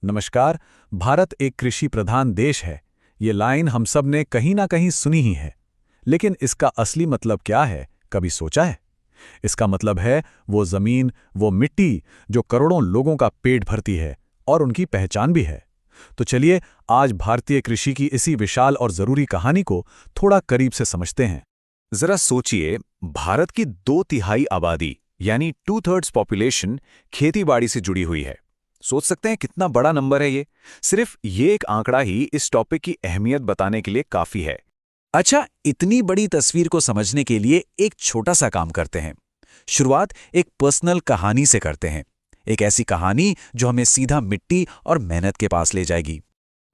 नमस्कार। भारत एक कृषि प्रधान देश है। ये लाइन हम सब ने कहीं ना कहीं सुनी ही है। लेकिन इसका असली मतलब क्या है, कभी सोचा है? इसका मतलब है वो जमीन, वो मिट्टी जो करोड़ों लोगों का पेट भरती है और उनकी पहचान भी है। तो चलिए आज भारतीय कृषि की इसी विशाल और जरूरी कहानी को थोड़ा करीब से समझते हैं। जरा सोचिए, भारत की 2/3 आबादी यानी 2/3 पॉपुलेशन खेतीबाड़ी से जुड़ी हुई है। सोच सकते हैं कितना बड़ा नंबर है ये। सिर्फ ये एक आंकड़ा ही इस टॉपिक की अहमियत बताने के लिए काफी है। अच्छा, इतनी बड़ी तस्वीर को समझने के लिए एक छोटा सा काम करते हैं। शुरुआत एक पर्सनल कहानी से करते हैं। एक ऐसी कहानी जो हमें सीधा मिट्टी और मेहनत के पास ले जाएगी।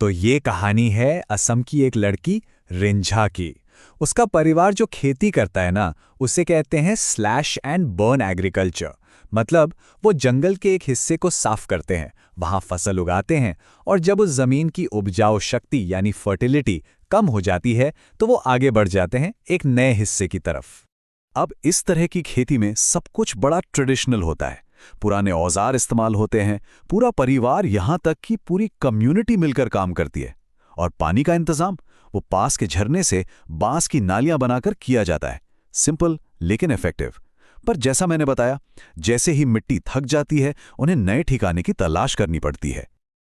तो ये कहानी है असम की एक लड़की रिंझा की। उसका परिवार जो खेती करता है ना, उसे कहते हैं स्लैश एंड बर्न एग्रीकल्चर। मतलब वो जंगल के एक हिस्से को साफ करते हैं, वहां फसल उगाते हैं, और जब उस जमीन की उपजाऊ शक्ति यानी फर्टिलिटी कम हो जाती है तो वो आगे बढ़ जाते हैं एक नए हिस्से की तरफ। अब इस तरह की खेती में सब कुछ बड़ा ट्रेडिशनल होता है। पुराने औजार इस्तेमाल होते हैं, पूरा परिवार यहां तक कि पूरी कम्युनिटी मिलकर काम करती है। और पानी का इंतजाम वो पास के झरने से बांस की नालियां बनाकर किया जाता है। सिंपल लेकिन इफेक्टिव। पर जैसा मैंने बताया, जैसे ही मिट्टी थक जाती है उन्हें नए ठिकाने की तलाश करनी पड़ती है।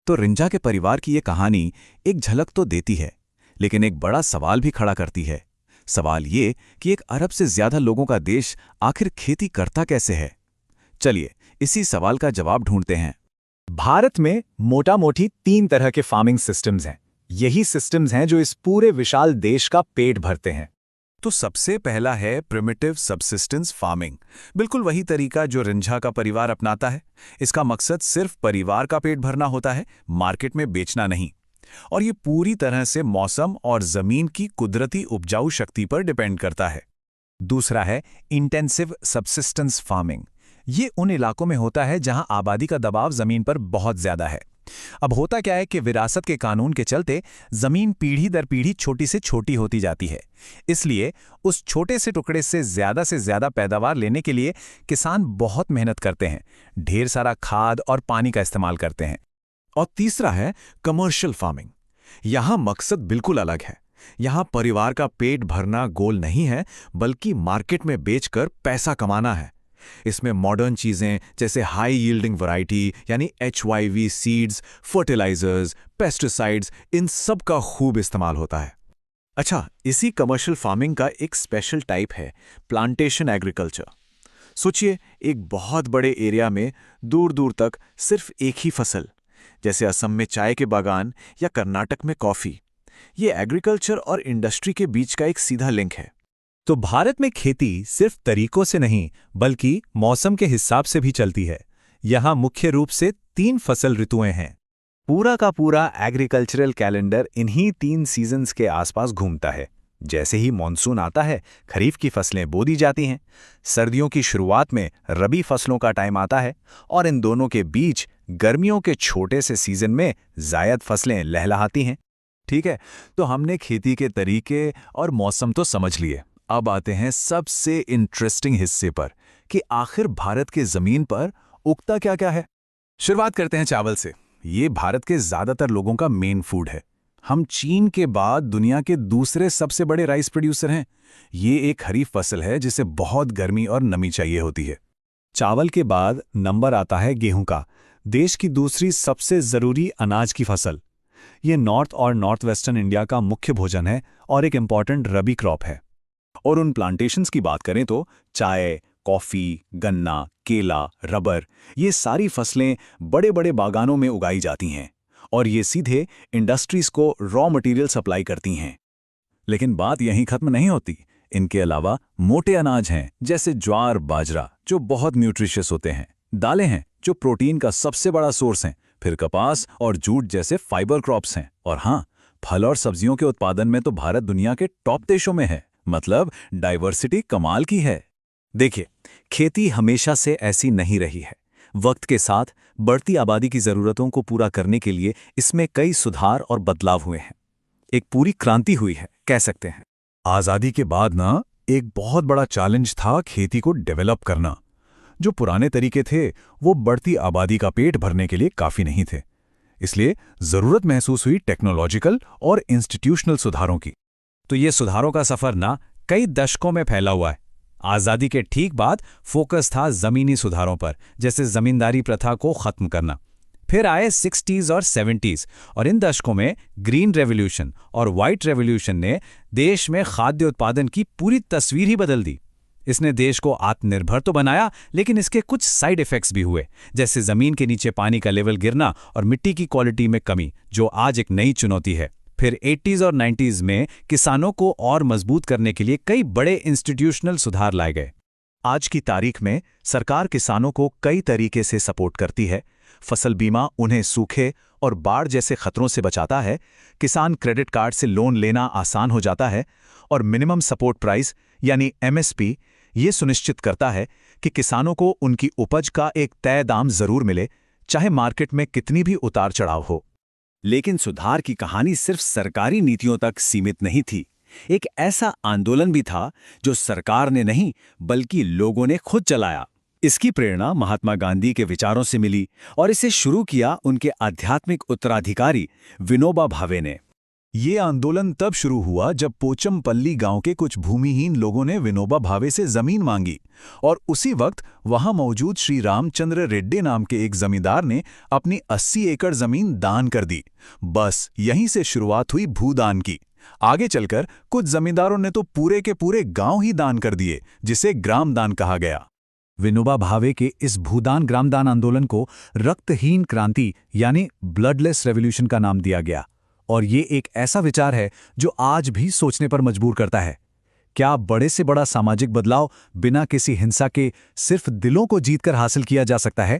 तो रिंझा के परिवार की ये कहानी एक झलक तो देती है, लेकिन एक बड़ा सवाल भी खड़ा करती है। सवाल ये कि एक अरब से ज्यादा लोगों का देश आखिर खेती करता कैसे है। चलिए इसी सवाल का जवाब ढूंढते हैं। भारत में मोटा मोटी 3 तरह के फार्मिंग सिस्टम्स हैं। यही सिस्टम्स हैं जो इस पूरे विशाल देश का पेट भरते हैं। तो सबसे पहला है प्रिमिटिव सबसिस्टेंस फार्मिंग। बिल्कुल वही तरीका जो रिंझा का परिवार अपनाता है। इसका मकसद सिर्फ परिवार का पेट भरना होता है, मार्केट में बेचना नहीं। और ये पूरी तरह से मौसम और जमीन की कुदरती उपजाऊ शक्ति पर डिपेंड करता है। दूसरा है इंटेंसिव सबसिस्टेंस फार्मिंग। ये उन इलाकों में होता है जहां आबादी का दबाव जमीन पर बहुत ज्यादा है। अब होता क्या है कि विरासत के कानून के चलते जमीन पीढ़ी दर पीढ़ी छोटी से छोटी होती जाती है। इसलिए उस छोटे से टुकड़े से ज्यादा पैदावार लेने के लिए किसान बहुत मेहनत करते हैं, ढेर सारा खाद और पानी का इस्तेमाल करते हैं। और तीसरा है कमर्शियल फार्मिंग। यहां मकसद बिल्कुल अलग है। यहां परिवार का पेट भरना गोल नहीं है, बल्कि मार्केट में बेचकर पैसा कमाना है। इसमें मॉडर्न चीजें जैसे हाई यील्डिंग वैरायटी यानी HYV सीड्स, फर्टिलाइजर्स, पेस्टिसाइड्स, इन सब का खूब इस्तेमाल होता है। अच्छा, इसी कमर्शियल फार्मिंग का एक स्पेशल टाइप है प्लांटेशन एग्रीकल्चर। सोचिए, एक बहुत बड़े एरिया में दूर दूर तक सिर्फ एक ही फसल, जैसे असम में चाय के बागान या कर्नाटक में कॉफी। ये एग्रीकल्चर और इंडस्ट्री के बीच का एक सीधा लिंक है। तो भारत में खेती सिर्फ तरीकों से नहीं बल्कि मौसम के हिसाब से भी चलती है। यहाँ मुख्य रूप से 3 फसल ऋतुएं हैं। पूरा का पूरा एग्रीकल्चरल कैलेंडर इन्हीं 3 सीजन्स के आसपास घूमता है। जैसे ही मॉनसून आता है, खरीफ की फसलें बो दी जाती हैं। सर्दियों की शुरुआत में रबी फसलों का टाइम आता है, और इन दोनों के बीच गर्मियों के छोटे से सीजन में जायद फसलें लहलहाती हैं। ठीक है, तो हमने खेती के तरीके और मौसम तो समझ लिए। अब आते हैं सबसे इंटरेस्टिंग हिस्से पर कि आखिर भारत के जमीन पर उगता क्या क्या है। शुरुआत करते हैं चावल से। ये भारत के ज्यादातर लोगों का मेन फूड है। हम चीन के बाद दुनिया के दूसरे सबसे बड़े राइस प्रोड्यूसर हैं। ये एक खरीफ फसल है जिसे बहुत गर्मी और नमी चाहिए होती है। चावल के बाद नंबर आता है गेहूं का, देश की दूसरी सबसे जरूरी अनाज की फसल। ये नॉर्थ और नॉर्थ वेस्टर्न इंडिया का मुख्य भोजन है और एक इम्पॉर्टेंट रबी क्रॉप है। और उन प्लांटेशंस की बात करें तो चाय, कॉफी, गन्ना, केला, रबर, ये सारी फसलें बड़े बड़े बागानों में उगाई जाती हैं और ये सीधे इंडस्ट्रीज को रॉ मटेरियल सप्लाई करती हैं। लेकिन बात यहीं खत्म नहीं होती। इनके अलावा मोटे अनाज हैं जैसे ज्वार, बाजरा, जो बहुत न्यूट्रिशियस होते हैं। दालें हैं जो प्रोटीन का सबसे बड़ा सोर्स हैं। फिर कपास और जूट जैसे फाइबर क्रॉप्स हैं। और हाँ, फल और सब्जियों के उत्पादन में तो भारत दुनिया के टॉप देशों में है। मतलब डाइवर्सिटी कमाल की है। देखिए, खेती हमेशा से ऐसी नहीं रही है। वक्त के साथ बढ़ती आबादी की जरूरतों को पूरा करने के लिए इसमें कई सुधार और बदलाव हुए हैं। एक पूरी क्रांति हुई है, कह सकते हैं। आजादी के बाद ना एक बहुत बड़ा चैलेंज था खेती को डेवलप करना। जो पुराने तरीके थे वो बढ़ती आबादी का पेट भरने के लिए काफी नहीं थे। इसलिए जरूरत महसूस हुई टेक्नोलॉजिकल और इंस्टीट्यूशनल सुधारों की। तो ये सुधारों का सफर ना कई दशकों में फैला हुआ है। आज़ादी के ठीक बाद फोकस था जमीनी सुधारों पर, जैसे जमींदारी प्रथा को खत्म करना। फिर आए 60s और 70s, और इन दशकों में ग्रीन रेवोल्यूशन और व्हाइट रेवोल्यूशन ने देश में खाद्य उत्पादन की पूरी तस्वीर ही बदल दी। इसने देश को आत्मनिर्भर तो बनाया, लेकिन इसके कुछ साइड इफेक्ट्स भी हुए, जैसे जमीन के नीचे पानी का लेवल गिरना और मिट्टी की क्वालिटी में कमी, जो आज एक नई चुनौती है। फिर 80s और 90s में किसानों को और मजबूत करने के लिए कई बड़े इंस्टीट्यूशनल सुधार लाए गए। आज की तारीख में सरकार किसानों को कई तरीके से सपोर्ट करती है। फसल बीमा उन्हें सूखे और बाढ़ जैसे खतरों से बचाता है, किसान क्रेडिट कार्ड से लोन लेना आसान हो जाता है, और मिनिमम सपोर्ट प्राइस यानी MSP ये सुनिश्चित करता है कि किसानों को उनकी उपज का एक तय दाम जरूर मिले, चाहे मार्केट में कितनी भी उतार चढ़ाव हो। लेकिन सुधार की कहानी सिर्फ सरकारी नीतियों तक सीमित नहीं थी। एक ऐसा आंदोलन भी था जो सरकार ने नहीं बल्कि लोगों ने खुद चलाया। इसकी प्रेरणा महात्मा गांधी के विचारों से मिली और इसे शुरू किया उनके आध्यात्मिक उत्तराधिकारी विनोबा भावे ने। ये आंदोलन तब शुरू हुआ जब पोचमपल्ली गांव के कुछ भूमिहीन लोगों ने विनोबा भावे से जमीन मांगी, और उसी वक्त वहां मौजूद श्री रामचंद्र रेड्डी नाम के एक जमींदार ने अपनी 80 एकड़ जमीन दान कर दी। बस यहीं से शुरुआत हुई भूदान की। आगे चलकर कुछ जमींदारों ने तो पूरे के पूरे गांव ही दान कर दिए, जिसे ग्रामदान कहा गया। विनोबा भावे के इस भूदान ग्रामदान आंदोलन को रक्तहीन क्रांति यानी ब्लडलेस रेवोल्यूशन का नाम दिया गया, और ये एक ऐसा विचार है जो आज भी सोचने पर मजबूर करता है। क्या बड़े से बड़ा सामाजिक बदलाव बिना किसी हिंसा के सिर्फ दिलों को जीतकर हासिल किया जा सकता है?